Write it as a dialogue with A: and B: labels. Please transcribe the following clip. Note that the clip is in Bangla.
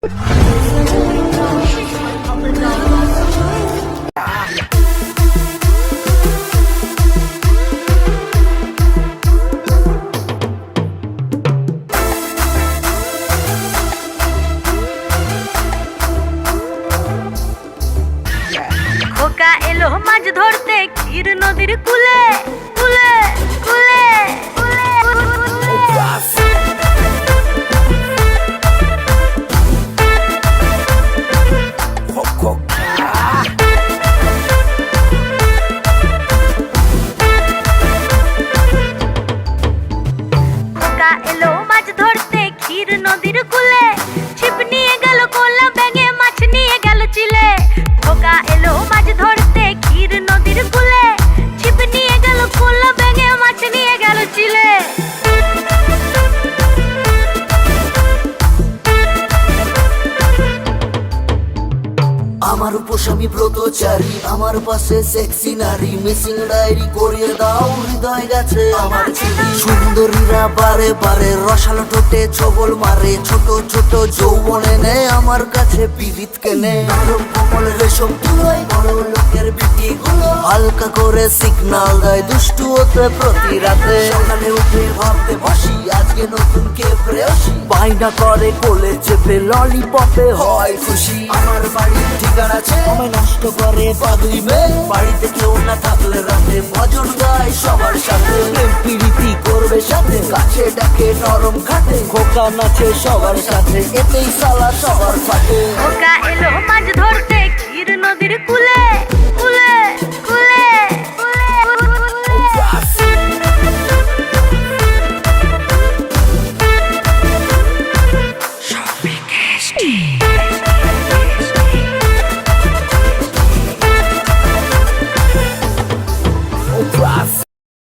A: খোকা এলো মাছ ধরতে ক্ষীর নদীর কূলে কূলে কূলে খোকা এলো মাছ ধরতে ক্ষীর নদীর কূলে ছিপ নিয়ে গেল কোলা ব্যাঙে মাছ নিয়ে গেল চিলে খোকা এলো মাছ ধরতে ক্ষীর নদীর কূলে ছিপ নিয়ে গেল কোলা ব্যাঙে মাছ নিয়ে গেল চিলে
B: আমার উপস্বামী ব্রতচারী, আমার পাশে সেক্সি নারী, মিসিং ডায়েরি করিয়ে দাও, হৃদয় গেছে আমার চিঠি। সুন্দরীরা বারে বারে রসালো ঠোঁটে ছবল মারে, ছোট ছোট যৌবনে নেয় আমার কাছে পীড়িত কেনে। নরম কোমল রেশম তুলোয় বড় লোকের বিটি গুলো হালকা করে সিগনাল দেয় দুষ্টু হতে প্রতি রাতে। সকালে উঠে ভাবতে বসি আজকে নতুন কে প্রেয়সী, বাইনা করে কোলে চেপে ললিপপে হয় খুশি। আমার বাড়ি ঠিকানা আছে আমায় নষ্ট করে বাদুই মেয়ে, বাড়িতে কেউ না থাকলে রাতে ভজন গায় সবার সাথে। প্রেম প্রীতি করবে সাথে, কাছে ডাকে নরম খাটে, খোকা নাচে সবার সাথে, এতেই সালা সবার ফাটে।
A: খোকা এলো মাছ ধরতে ক্ষীর নদীর কূলে কূলে কূলে কূলে